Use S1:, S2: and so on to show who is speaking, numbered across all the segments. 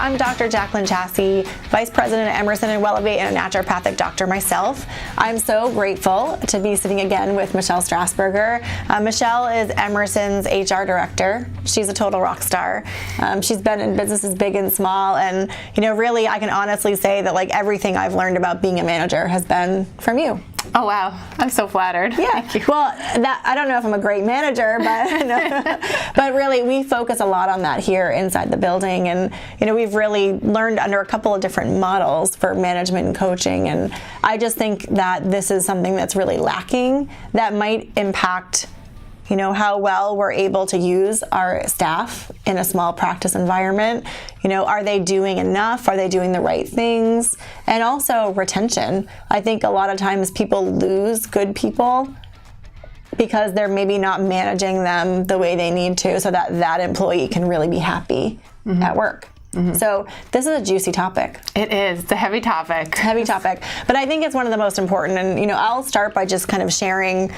S1: I'm Dr. Jaclyn Chasse, Vice President at Emerson and Wellevate and a naturopathic doctor myself. I'm so grateful to be sitting again with Michelle Strasburger. Michelle is Emerson's HR director. She's a total rock star. She's been in businesses big and small, and really I can honestly say that like everything I've learned about being a manager has been from you.
S2: Oh wow, I'm so flattered.
S1: Yeah.
S2: Thank you.
S1: Well, I don't know if I'm a great manager, but but really we focus a lot on that here inside the building, and we've really learned under a couple of different models for management and coaching, and I just think that this is something that's really lacking that might impact how well we're able to use our staff in a small practice environment. Are they doing enough? Are they doing the right things? And also retention. I think a lot of times people lose good people because they're maybe not managing them the way they need to so that employee can really be happy at work. So this is a juicy topic.
S2: It is. It's a heavy topic.
S1: Heavy topic. But I think it's one of the most important. And, I'll start by just kind of sharing.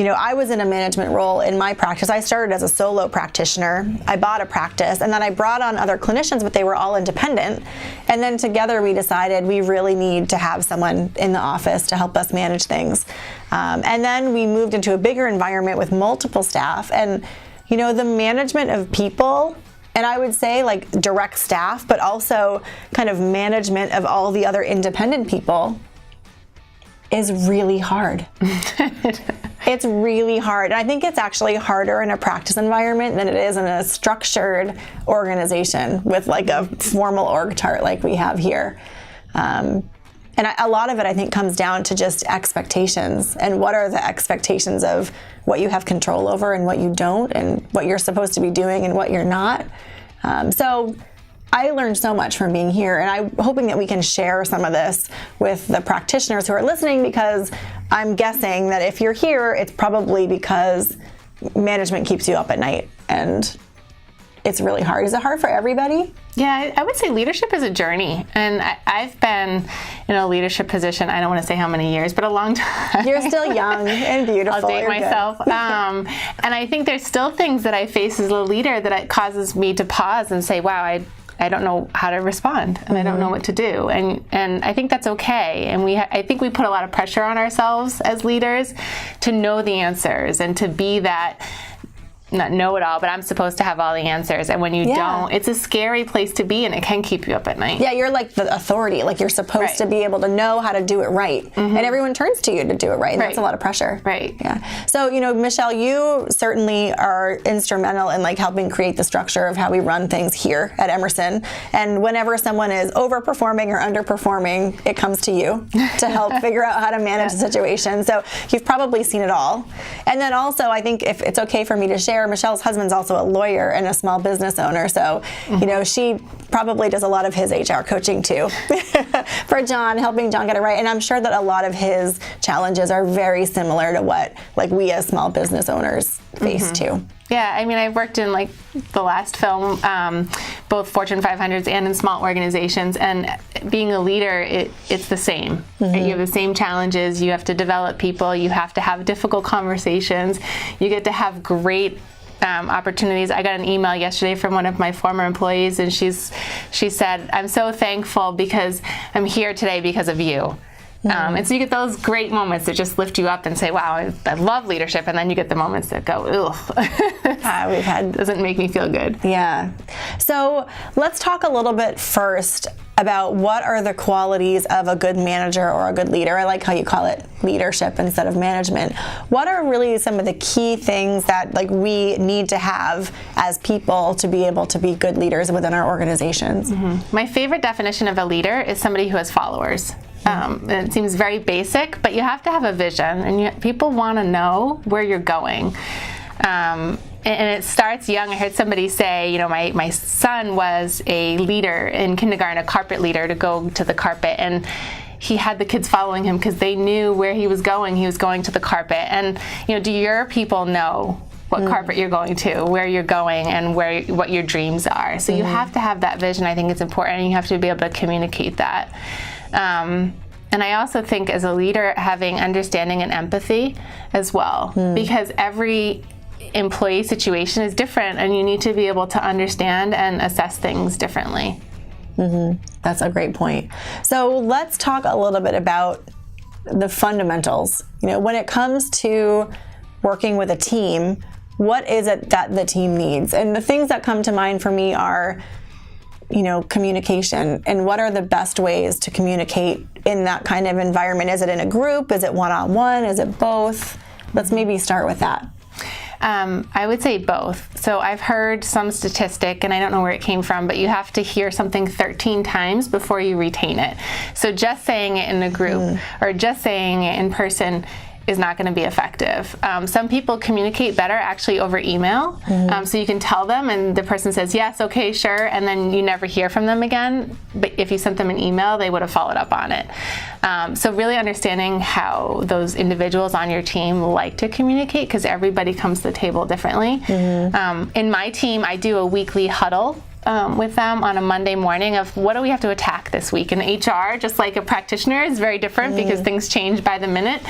S1: I was in a management role in my practice. I started as a solo practitioner. I bought a practice, and then I brought on other clinicians, but they were all independent. And then together we decided we really need to have someone in the office to help us manage things. And then we moved into a bigger environment with multiple staff. And, the management of people, and I would say like direct staff, but also kind of management of all the other independent people is really hard. It's really hard. And I think it's actually harder in a practice environment than it is in a structured organization with like a formal org chart like we have here. And a lot of it, I think, comes down to just expectations and what are the expectations of what you have control over and what you don't, and what you're supposed to be doing and what you're not. So I learned so much from being here, and I'm hoping that we can share some of this with the practitioners who are listening, because I'm guessing that if you're here, it's probably because management keeps you up at night, and it's really hard. Is it hard for everybody?
S2: Yeah, I would say leadership is a journey, and I've been in a leadership position, I don't want to say how many years, but a long time.
S1: You're still young and beautiful.
S2: I'll date myself. And I think there's still things that I face as a leader that it causes me to pause and say, wow, I don't know how to respond, and I don't know what to do, and I think that's okay. And I think we put a lot of pressure on ourselves as leaders to know the answers and to be that, not know it all, but I'm supposed to have all the answers. And when you don't, it's a scary place to be, and it can keep you up at night.
S1: Yeah, you're like the authority. Like you're supposed to be able to know how to do it right. And everyone turns to you to do it right. And that's a lot of pressure.
S2: Right.
S1: Yeah. So, Michelle, you certainly are instrumental in like helping create the structure of how we run things here at Emerson. And whenever someone is overperforming or underperforming, it comes to you to help figure out how to manage the situation. So you've probably seen it all. And then also, I think if it's okay for me to share, Michelle's husband's also a lawyer and a small business owner, so she probably does a lot of his HR coaching too for John, helping John get it right. And I'm sure that a lot of his challenges are very similar to what like we as small business owners face too.
S2: Yeah, I mean, I've worked in like the last film, both Fortune 500s and in small organizations, and being a leader, it's the same. Right? You have the same challenges. You have to develop people. You have to have difficult conversations. You get to have great opportunities. I got an email yesterday from one of my former employees, and she said, "I'm so thankful because I'm here today because of you." And so you get those great moments that just lift you up and say, wow, I love leadership. And then you get the moments that go, ugh, doesn't make me feel good.
S1: Yeah. So let's talk a little bit first about what are the qualities of a good manager or a good leader. I like how you call it leadership instead of management. What are really some of the key things that like we need to have as people to be able to be good leaders within our organizations?
S2: My favorite definition of a leader is somebody who has followers. It seems very basic, but you have to have a vision, and people want to know where you're going. And it starts young. I heard somebody say, my son was a leader in kindergarten, a carpet leader, to go to the carpet, and he had the kids following him because they knew where he was going. He was going to the carpet. And do your people know what carpet you're going to, where you're going, and what your dreams are? So you have to have that vision. I think it's important, and you have to be able to communicate that. And I also think as a leader, having understanding and empathy as well, because every employee situation is different, and you need to be able to understand and assess things differently.
S1: That's a great point. So let's talk a little bit about the fundamentals. When it comes to working with a team, what is it that the team needs? And the things that come to mind for me are, communication, and what are the best ways to communicate in that kind of environment? Is it in a group? Is it one-on-one? Is it both? Let's maybe start with that.
S2: I would say both. So I've heard some statistic, and I don't know where it came from, but you have to hear something 13 times before you retain it. So just saying it in a group or just saying it in person is not going to be effective. Some people communicate better actually over email. So you can tell them and the person says, yes, okay, sure, and then you never hear from them again. But if you sent them an email, they would have followed up on it. So really understanding how those individuals on your team like to communicate, because everybody comes to the table differently. In my team, I do a weekly huddle with them on a Monday morning of what do we have to attack this week. And HR, just like a practitioner, is very different because things change by the minute.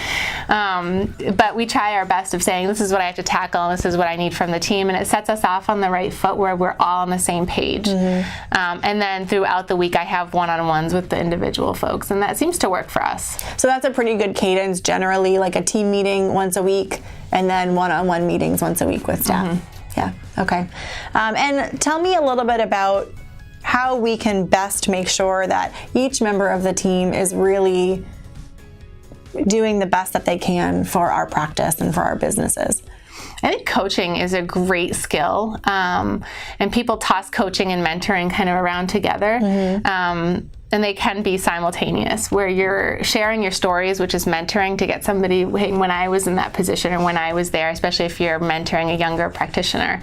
S2: But we try our best of saying, this is what I have to tackle, and this is what I need from the team. And it sets us off on the right foot where we're all on the same page. And then throughout the week, I have one-on-ones with the individual folks, and that seems to work for us.
S1: So that's a pretty good cadence, generally, like a team meeting once a week, and then one-on-one meetings once a week with staff. Yeah, okay. And tell me a little bit about how we can best make sure that each member of the team is really doing the best that they can for our practice and for our businesses.
S2: I think coaching is a great skill, and people toss coaching and mentoring kind of around together. And they can be simultaneous, where you're sharing your stories, which is mentoring to get somebody, when I was in that position or when I was there, especially if you're mentoring a younger practitioner.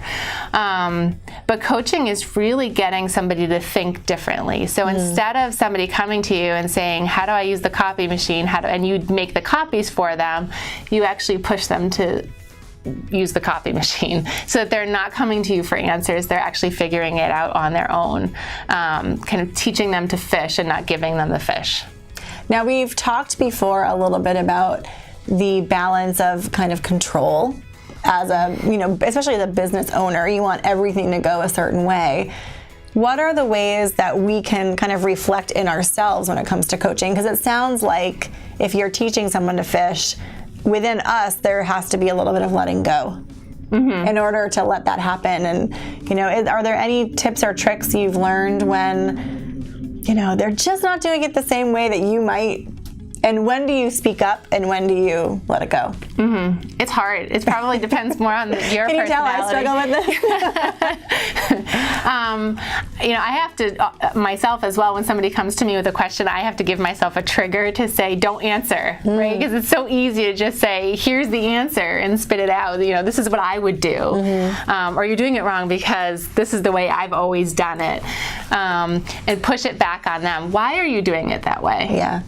S2: But coaching is really getting somebody to think differently. So instead of somebody coming to you and saying, how do I use the copy machine, and you make the copies for them, you actually push them to use the copy machine, so that they're not coming to you for answers. They're actually figuring it out on their own, kind of teaching them to fish and not giving them the fish.
S1: Now, we've talked before a little bit about the balance of kind of control as a, especially as a business owner. You want everything to go a certain way. What are the ways that we can kind of reflect in ourselves when it comes to coaching? Because it sounds like if you're teaching someone to fish, within us, there has to be a little bit of letting go in order to let that happen. And, are there any tips or tricks you've learned when, they're just not doing it the same way that you might? And when do you speak up and when do you let it go?
S2: It's hard. It probably depends more on your personality.
S1: Can you tell I struggle with this?
S2: I have to, myself as well, when somebody comes to me with a question, I have to give myself a trigger to say, don't answer, right? Because it's so easy to just say, here's the answer and spit it out. This is what I would do. Or you're doing it wrong because this is the way I've always done it. And push it back on them. Why are you doing it that way?
S1: Yeah.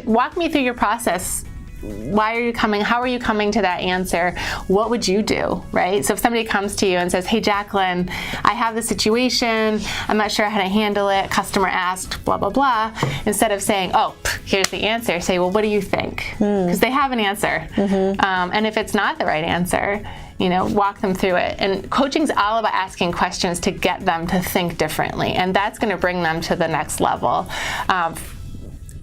S2: Walk me through your process. Why are you coming? How are you coming to that answer? What would you do, right? So if somebody comes to you and says, hey, Jaclyn, I have this situation. I'm not sure how to handle it. Customer asked, blah, blah, blah. Instead of saying, oh, here's the answer, say, well, what do you think? Because they have an answer. And if it's not the right answer, walk them through it. And coaching's all about asking questions to get them to think differently. And that's going to bring them to the next level.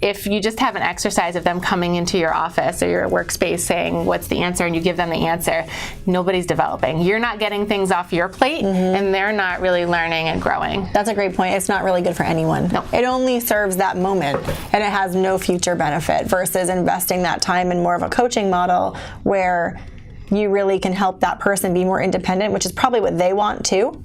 S2: If you just have an exercise of them coming into your office or your workspace saying, what's the answer, and you give them the answer, nobody's developing. You're not getting things off your plate, and they're not really learning and growing.
S1: That's a great point. It's not really good for anyone.
S2: No.
S1: It only serves that moment, and it has no future benefit versus investing that time in more of a coaching model where you really can help that person be more independent, which is probably what they want too,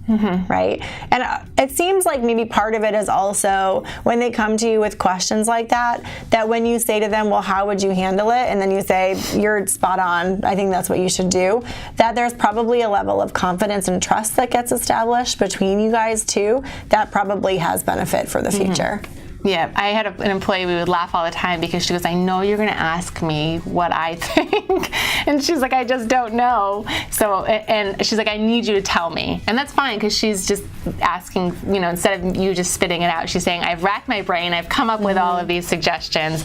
S1: right? And it seems like maybe part of it is also when they come to you with questions like that when you say to them, well, how would you handle it? And then you say, you're spot on, I think that's what you should do, that there's probably a level of confidence and trust that gets established between you guys too, that probably has benefit for the future.
S2: Yeah, I had an employee, we would laugh all the time because she goes, I know you're going to ask me what I think. And she's like, I just don't know. So, and she's like, I need you to tell me. And that's fine because she's just asking, instead of you just spitting it out, she's saying, I've racked my brain, I've come up with all of these suggestions,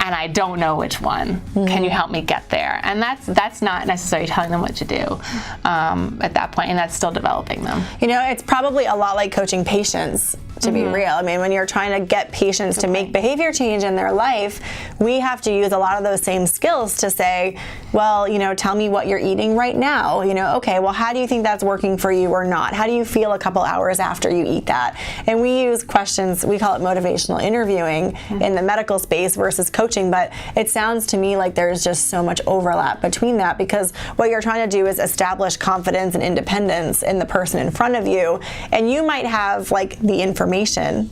S2: and I don't know which one. Can you help me get there? And that's not necessarily telling them what to do at that point, and that's still developing them.
S1: It's probably a lot like coaching patients. to be real. I mean, when you're trying to get patients to make behavior change in their life, we have to use a lot of those same skills to say, well, tell me what you're eating right now. Okay, well, how do you think that's working for you or not? How do you feel a couple hours after you eat that? And we use questions, we call it motivational interviewing in the medical space versus coaching, but it sounds to me like there's just so much overlap between that, because what you're trying to do is establish confidence and independence in the person in front of you, and you might have like the information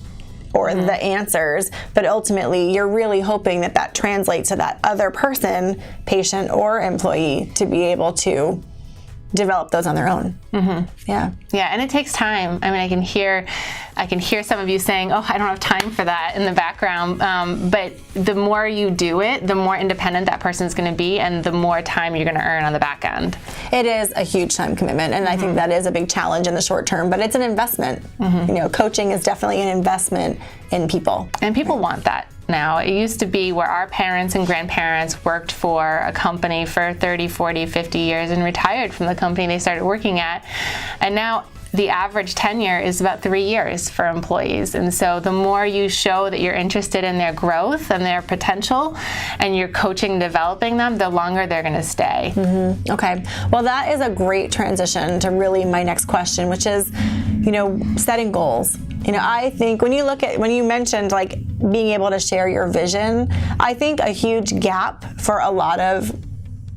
S1: or the answers, but ultimately you're really hoping that that translates to that other person, patient or employee, to be able to develop those on their own. Yeah,
S2: and it takes time. I mean, I can hear some of you saying, "Oh, I don't have time for that" in the background. But the more you do it, the more independent that person is going to be, and the more time you're going to earn on the back end.
S1: It is a huge time commitment, and I think that is a big challenge in the short term. But it's an investment. Coaching is definitely an investment in people,
S2: and people want that. Now, it used to be where our parents and grandparents worked for a company for 30, 40, 50 years and retired from the company they started working at. And now the average tenure is about 3 years for employees. And so the more you show that you're interested in their growth and their potential, and you're coaching and developing them, the longer they're going to stay.
S1: Okay. Well, that is a great transition to really my next question, which is, setting goals. I think when you mentioned like being able to share your vision, I think a huge gap for a lot of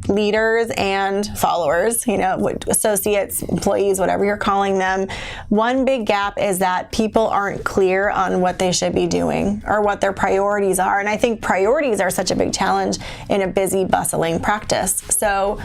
S1: leaders and followers, associates, employees, whatever you're calling them, one big gap is that people aren't clear on what they should be doing or what their priorities are. And I think priorities are such a big challenge in a busy, bustling practice. So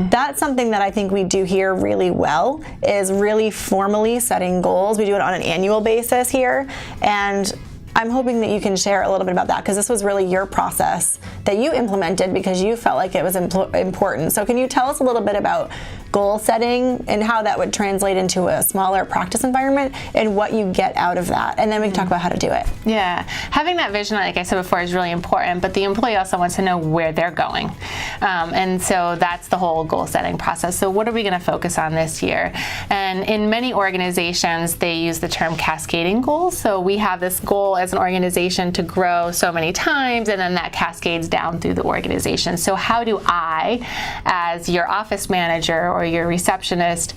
S1: that's something that I think we do here really well, is really formally setting goals. We do it on an annual basis here. And I'm hoping that you can share a little bit about that, because this was really your process that you implemented because you felt like it was important. So can you tell us a little bit about goal setting and how that would translate into a smaller practice environment and what you get out of that? And then we can talk about how to do it.
S2: Yeah. Having that vision, like I said before, is really important, but the employee also wants to know where they're going. And so that's the whole goal setting process. So what are we going to focus on this year? And in many organizations, they use the term cascading goals. So we have this goal as an organization to grow so many times, and then that cascades down through the organization. So how do I, as your office manager or your receptionist,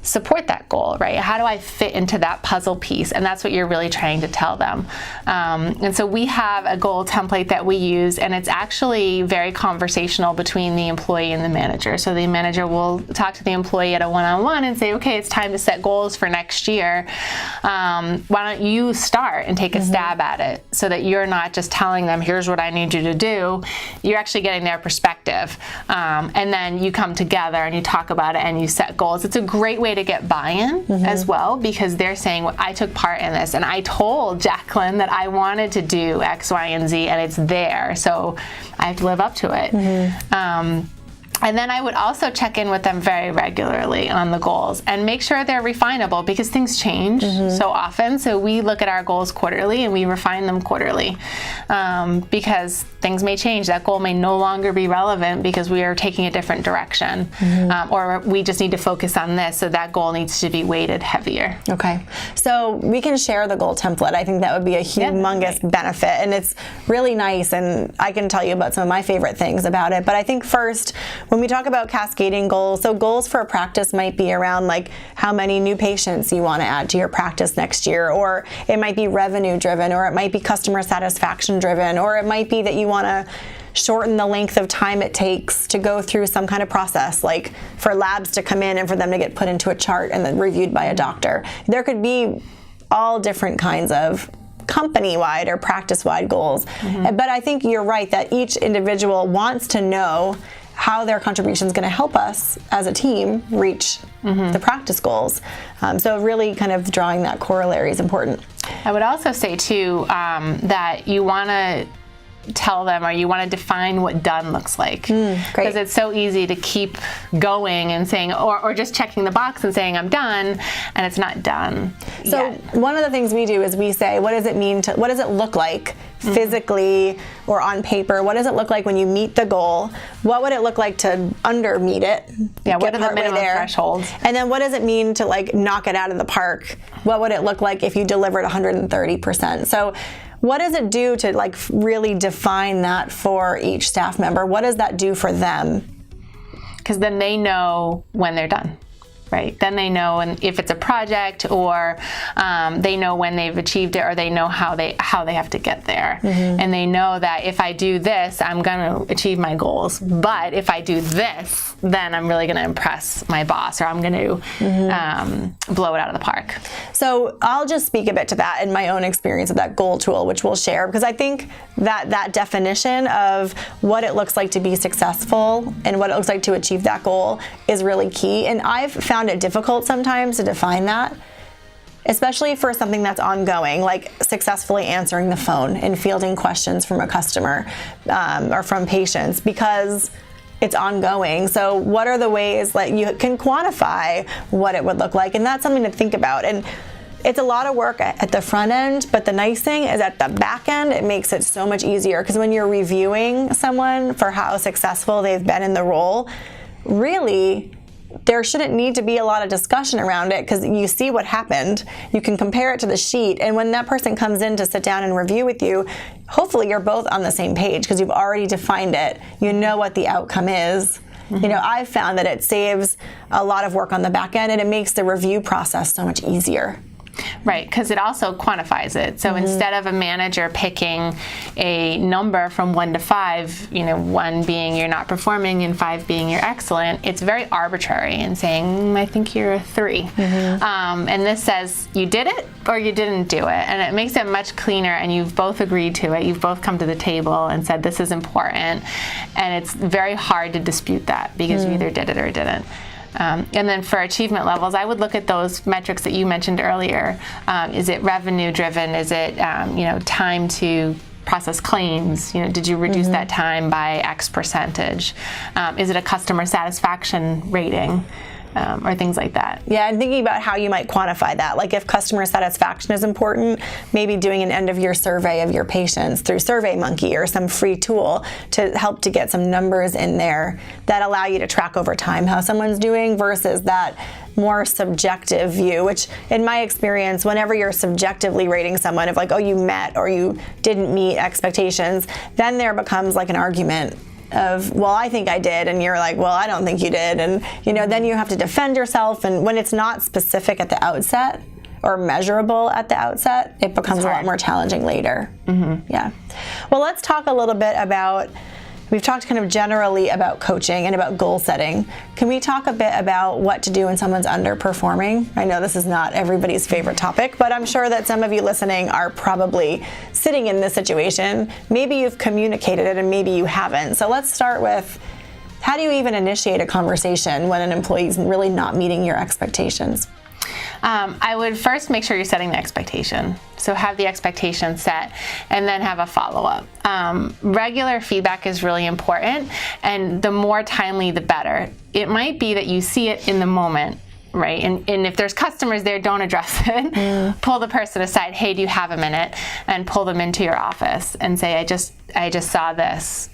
S2: support that goal, right? How do I fit into that puzzle piece? And that's what you're really trying to tell them. And so we have a goal template that we use, and it's actually very conversational between the employee and the manager. So the manager will talk to the employee at a one-on-one and say, okay, it's time to set goals for next year. Why don't you start and take a stab at it, so that you're not just telling them, here's what I need you to do. You're actually getting their perspective. And then you come together and you talk about it and you set goals. It's a great way to get buy-in as well, because they're saying, well, I took part in this and I told Jaclyn that I wanted to do X, Y, and Z, and it's there, so I have to live up to it. And then I would also check in with them very regularly on the goals and make sure they're refinable, because things change so often. So we look at our goals quarterly and we refine them quarterly, because things may change. That goal may no longer be relevant because we are taking a different direction, or we just need to focus on this. So that goal needs to be weighted heavier.
S1: Okay. So we can share the goal template. I think that would be a humongous benefit, and it's really nice. And I can tell you about some of my favorite things about it. But I think first, when we talk about cascading goals, so goals for a practice might be around like how many new patients you want to add to your practice next year, or it might be revenue driven, or it might be customer satisfaction driven, or it might be that you want to shorten the length of time it takes to go through some kind of process, like for labs to come in and for them to get put into a chart and then reviewed by a doctor. There could be all different kinds of company-wide or practice-wide goals. But I think you're right that each individual wants to know how their contribution is going to help us as a team reach the practice goals. So really kind of drawing that corollary is important.
S2: I would also say too that you want to tell them, or you want to define what done looks like. Because it's so easy to keep going and saying, or just checking the box and saying I'm done, and it's not done
S1: So
S2: yet.
S1: one of the things we do is we say, what does it look like physically or on paper? What does it look like when you meet the goal? What would it look like to under meet it?
S2: Yeah, what are the minimum thresholds?
S1: And then what does it mean to like knock it out of the park? What would it look like if you delivered 130%? So what does it do to like really define that for each staff member? What does that do for them?
S2: Because then they know when they're done. Right. Then they know if it's a project, or they know when they've achieved it, or they know how they have to get there. And they know that if I do this, I'm going to achieve my goals. But if I do this, then I'm really going to impress my boss, or I'm going to blow it out of the park.
S1: So I'll just speak a bit to that in my own experience of that goal tool, which we'll share, because I think that definition of what it looks like to be successful and what it looks like to achieve that goal is really key. And I've found it difficult sometimes to define that, especially for something that's ongoing, like successfully answering the phone and fielding questions from a customer or from patients, because it's ongoing. So what are the ways that you can quantify what it would look like? And that's something to think about. And it's a lot of work at the front end, but the nice thing is at the back end, it makes it so much easier, because when you're reviewing someone for how successful they've been in the role, really, there shouldn't need to be a lot of discussion around it, because you see what happened. You can compare it to the sheet, and when that person comes in to sit down and review with you, hopefully you're both on the same page, because you've already defined it. You know what the outcome is. You know, I've found that it saves a lot of work on the back end, and it makes the review process so much easier.
S2: Right, because it also quantifies it. So instead of a manager picking a number from 1 to 5, 1 being you're not performing and 5 being you're excellent, it's very arbitrary and saying, I think you're a 3. And this says you did it or you didn't do it. And it makes it much cleaner, and you've both agreed to it. You've both come to the table and said this is important. And it's very hard to dispute that, because you either did it or didn't. And then for achievement levels, I would look at those metrics that you mentioned earlier. Is it revenue driven? Is it time to process claims? Did you reduce that time by X percentage? Is it a customer satisfaction rating? Or things like that. Yeah,
S1: and thinking about how you might quantify that. Like if customer satisfaction is important, maybe doing an end-of-year survey of your patients through SurveyMonkey or some free tool to help to get some numbers in there that allow you to track over time how someone's doing, versus that more subjective view, which in my experience, whenever you're subjectively rating someone of like, oh, you met or you didn't meet expectations, then there becomes like an argument of, well, I think I did, and you're like, well, I don't think you did, and then you have to defend yourself, and when it's not specific at the outset or measurable at the outset, it becomes a lot more challenging later. Yeah. Well, let's talk a little bit about, we've talked kind of generally about coaching and about goal setting. Can we talk a bit about what to do when someone's underperforming? I know this is not everybody's favorite topic, but I'm sure that some of you listening are probably sitting in this situation. Maybe you've communicated it and maybe you haven't. So let's start with, how do you even initiate a conversation when an employee's really not meeting your expectations?
S2: I would first make sure you're setting the expectation. So have the expectation set, and then have a follow-up. Regular feedback is really important, and the more timely, the better. It might be that you see it in the moment, right? And if there's customers there, don't address it. Pull the person aside. Hey, do you have a minute? And pull them into your office and say, I just saw this.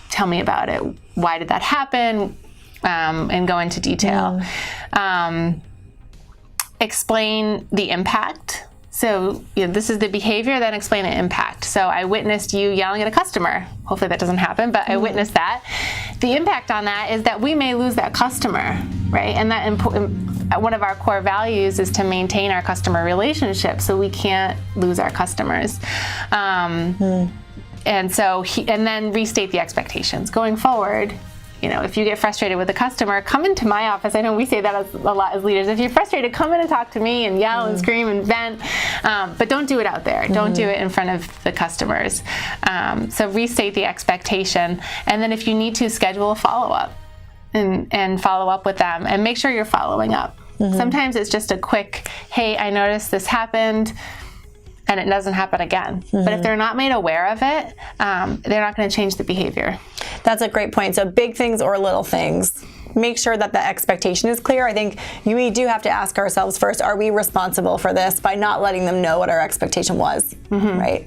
S2: Tell me about it. Why did that happen? And go into detail. Explain the impact. So this is the behavior, then explain the impact. So I witnessed you yelling at a customer. Hopefully that doesn't happen, but I witnessed that. The impact on that is that we may lose that customer, right? And that one of our core values is to maintain our customer relationship, so we can't lose our customers. And then restate the expectations going forward. If you get frustrated with a customer, come into my office. I know we say that a lot as leaders. If you're frustrated, come in and talk to me and yell and scream and vent. But don't do it out there. Don't do it in front of the customers. So restate the expectation. And then if you need to, schedule a follow-up and follow up with them. And make sure you're following up. Sometimes it's just a quick, hey, I noticed this happened. and it doesn't happen again. But if they're not made aware of it, they're not going to change the behavior.
S1: That's a great point. So big things or little things. Make sure that the expectation is clear. I think we do have to ask ourselves first, are we responsible for this by not letting them know what our expectation was, right?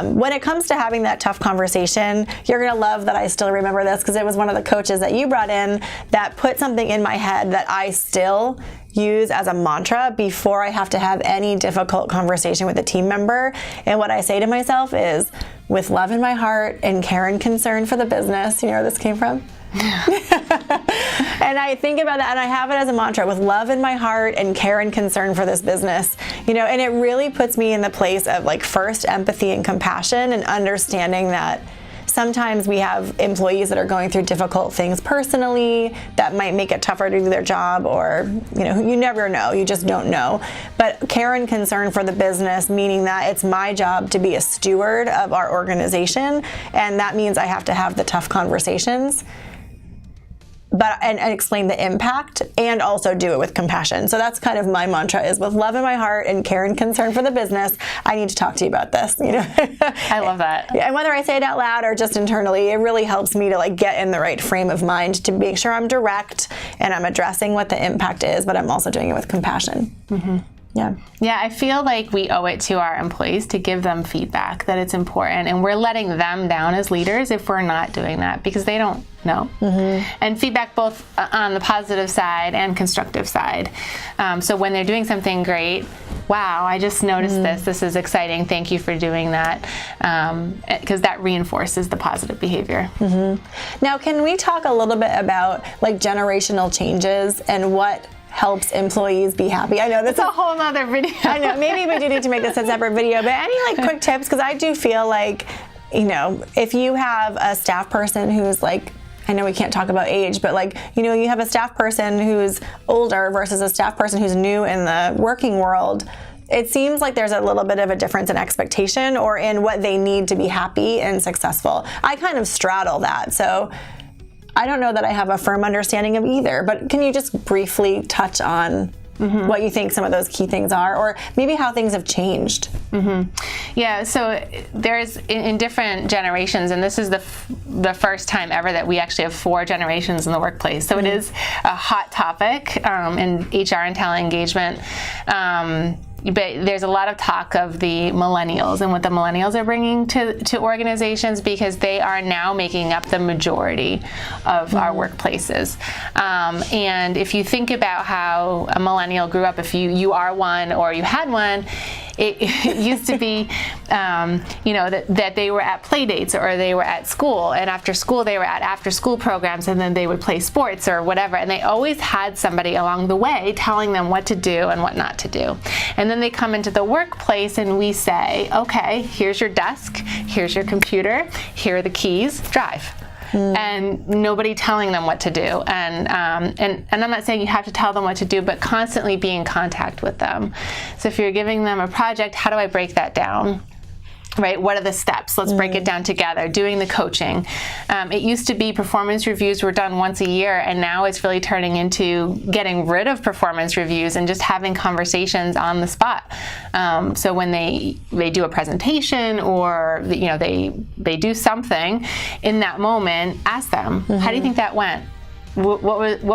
S1: When it comes to having that tough conversation, you're going to love that I still remember this because it was one of the coaches that you brought in that put something in my head that I still use as a mantra before I have to have any difficult conversation with a team member. And what I say to myself is, with love in my heart and care and concern for the business, you know where this came from? And I think about that and I have it as a mantra, with love in my heart and care and concern for this business, you know, and it really puts me in the place of like first empathy and compassion and understanding that sometimes we have employees that are going through difficult things personally that might make it tougher to do their job, or, you know, you never know, you just don't know. But care and concern for the business, meaning that it's my job to be a steward of our organization, and that means I have to have the tough conversations. And explain the impact and also do it with compassion. So that's kind of my mantra, is with love in my heart and care and concern for the business, I need to talk to you about this, you know.
S2: I love that.
S1: And whether I say it out loud or just internally, it really helps me to like get in the right frame of mind to make sure I'm direct and I'm addressing what the impact is, but I'm also doing it with compassion. Yeah,
S2: I feel like we owe it to our employees to give them feedback, that it's important, and we're letting them down as leaders if we're not doing that, because they don't know. And feedback both on the positive side and constructive side. So when they're doing something great, wow, I just noticed this is exciting, thank you for doing that, because that reinforces the positive behavior.
S1: Now, can we talk a little bit about like generational changes and what helps employees be happy? I know that's
S2: a whole other video.
S1: I know, maybe we do need to make this a separate video, but any like quick tips? Because I do feel like, you know, if you have a staff person who's like, I know we can't talk about age, but like, you know, you have a staff person who's older versus a staff person who's new in the working world, it seems like there's a little bit of a difference in expectation or in what they need to be happy and successful. I kind of straddle that. So I don't know that I have a firm understanding of either, but can you just briefly touch on what you think some of those key things are, or maybe how things have changed?
S2: Yeah, so there's in different generations, and this is the first time ever that we actually have 4 generations in the workplace. So it is a hot topic in HR and talent engagement. But there's a lot of talk of the millennials and what the millennials are bringing to organizations, because they are now making up the majority of our workplaces. And if you think about how a millennial grew up, if you are one or you had one, it used to be, you know, that they were at play dates or they were at school, and after school they were at after school programs, and then they would play sports or whatever, and they always had somebody along the way telling them what to do and what not to do. And then they come into the workplace and we say, okay, here's your desk, here's your computer, here are the keys, drive. And nobody telling them what to do. And I'm not saying you have to tell them what to do, but constantly be in contact with them. So if you're giving them a project, how do I break that down? Right? What are the steps? Let's break it down together. Doing the coaching. It used to be performance reviews were done once a year, and now it's really turning into getting rid of performance reviews and just having conversations on the spot. So when they do a presentation, or you know they do something in that moment, ask them, how do you think that went? What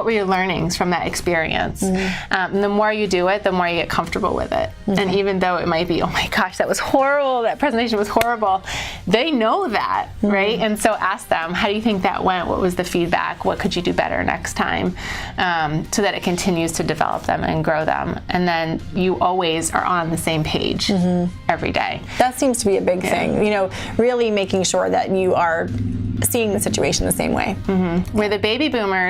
S2: were your learnings from that experience? And the more you do it, the more you get comfortable with it. And even though it might be, oh my gosh, that was horrible, that presentation was horrible, they know that, right? And so ask them, how do you think that went? What was the feedback? What could you do better next time? So that it continues to develop them and grow them. And then you always are on the same page every day.
S1: That seems to be a big thing, you know, really making sure that you are seeing the situation the same way.
S2: We're the baby boomers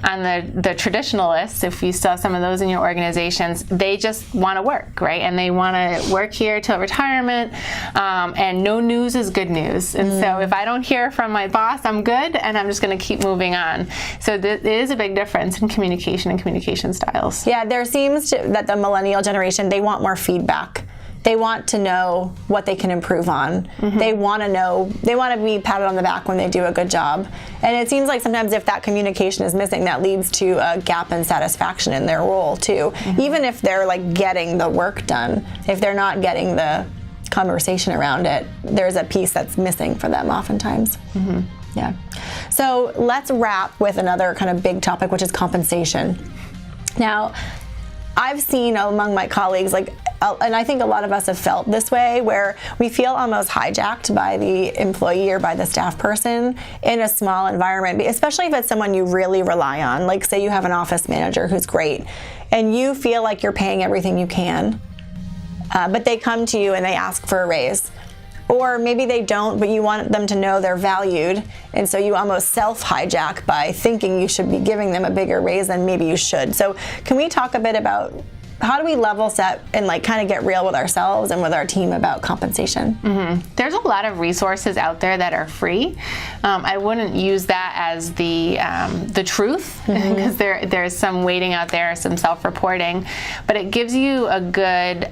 S2: on the traditionalists, if you still have some of those in your organizations, they just want to work, right? And they want to work here till retirement, and no news is good news. And so if I don't hear from my boss, I'm good, and I'm just going to keep moving on. So it is a big difference in communication and communication styles.
S1: Yeah, there seems that the millennial generation, they want more feedback. they want to know what they can improve on. They want to be patted on the back when they do a good job. And it seems like sometimes if that communication is missing, that leads to a gap in satisfaction in their role too. Even if they're like getting the work done, if they're not getting the conversation around it, there's a piece that's missing for them oftentimes. Yeah. So let's wrap with another kind of big topic, which is compensation. Now, I've seen among my colleagues, and I think a lot of us have felt this way, where we feel almost hijacked by the employee or by the staff person in a small environment, especially if it's someone you really rely on. Like, say you have an office manager who's great, and you feel like you're paying everything you can, but they come to you and they ask for a raise. Or maybe they don't, but you want them to know they're valued, and so you almost self-hijack by thinking you should be giving them a bigger raise than maybe you should. So can we talk a bit about how do we level set and like kind of get real with ourselves and with our team about compensation?
S2: There's a lot of resources out there that are free. I wouldn't use that as the truth, because there's some weighting out there, some self-reporting, but it gives you a good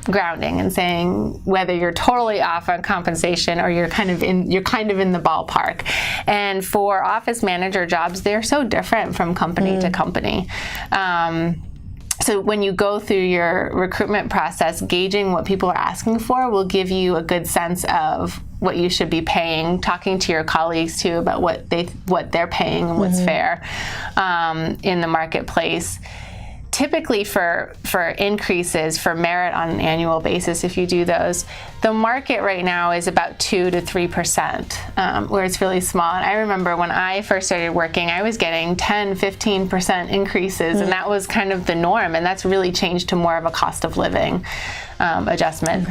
S2: grounding and saying whether you're totally off on compensation or you're kind of in the ballpark. And for office manager jobs, they're so different from company to company. So when you go through your recruitment process, gauging what people are asking for will give you a good sense of what you should be paying, talking to your colleagues too about what they're paying and what's fair in the marketplace. Typically for increases for merit on an annual basis, if you do those, the market right now is about 2 to 3%, where it's really small. And I remember when I first started working, I was getting 10, 15% increases, and that was kind of the norm. And that's really changed to more of a cost of living adjustment.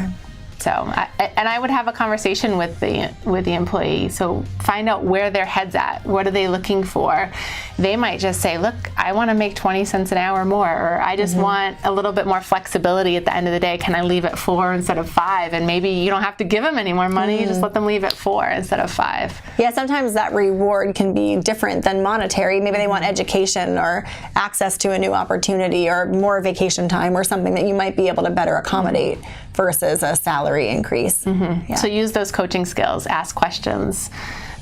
S2: So, I would have a conversation with the employee. So find out where their head's at. What are they looking for? They might just say, look, I want to make 20 cents an hour more, or I just want a little bit more flexibility at the end of the day. Can I leave at 4 instead of 5? And maybe you don't have to give them any more money. You just let them leave at 4 instead of 5.
S1: Yeah, sometimes that reward can be different than monetary. Maybe they want education or access to a new opportunity or more vacation time or something that you might be able to better accommodate versus a salary increase. Yeah.
S2: So use those coaching skills, ask questions,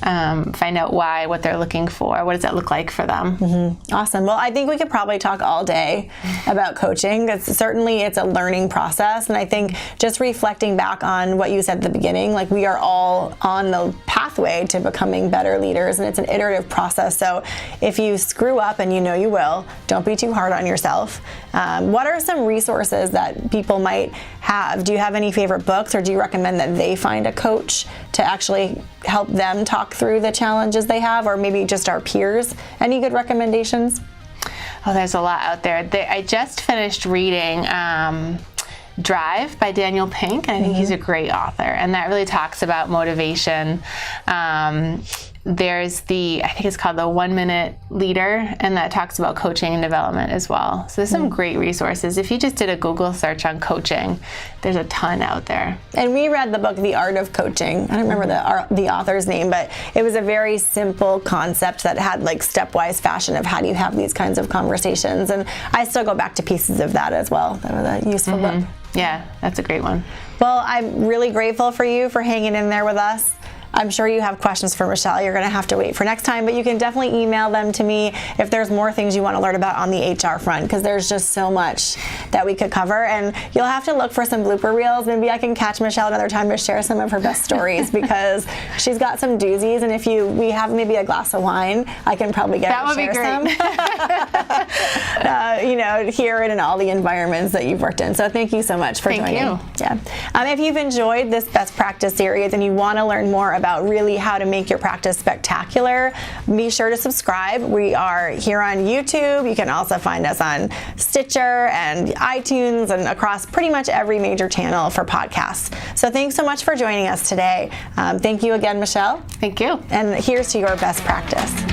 S2: find out why, what they're looking for, what does that look like for them.
S1: Awesome. Well, I think we could probably talk all day about coaching. It's a learning process, and I think just reflecting back on what you said at the beginning, like we are all on the pathway to becoming better leaders, and it's an iterative process. So if you screw up, and you know you will, don't be too hard on yourself. What are some resources that people might have? Do you have any favorite books, or do you recommend that they find a coach to actually help them talk through the challenges they have, or maybe just our peers? Any good recommendations?
S2: Oh, there's a lot out there. I just finished reading Drive by Daniel Pink, and I think he's a great author, and that really talks about motivation. There's I think it's called the 1 Minute Leader, and that talks about coaching and development as well. So there's some great resources. If you just did a Google search on coaching, there's a ton out there.
S1: And we read the book, The Art of Coaching. I don't remember the author's name, but it was a very simple concept that had like stepwise fashion of how do you have these kinds of conversations. And I still go back to pieces of that as well. That was a useful book.
S2: Yeah, that's a great one.
S1: Well, I'm really grateful for you for hanging in there with us. I'm sure you have questions for Michelle. You're going to have to wait for next time, but you can definitely email them to me if there's more things you want to learn about on the HR front, because there's just so much that we could cover. And you'll have to look for some blooper reels. Maybe I can catch Michelle another time to share some of her best stories, because she's got some doozies. And if we have maybe a glass of wine, I can probably get her to share some. Here and in all the environments that you've worked in. So thank you so much for joining.
S2: Thank you.
S1: Yeah. If you've enjoyed this best practice series and you want to learn more about really how to make your practice spectacular, be sure to subscribe. We are here on YouTube. You can also find us on Stitcher and iTunes and across pretty much every major channel for podcasts. So thanks so much for joining us today. Thank you again, Michelle.
S2: Thank you.
S1: And here's to your best practice.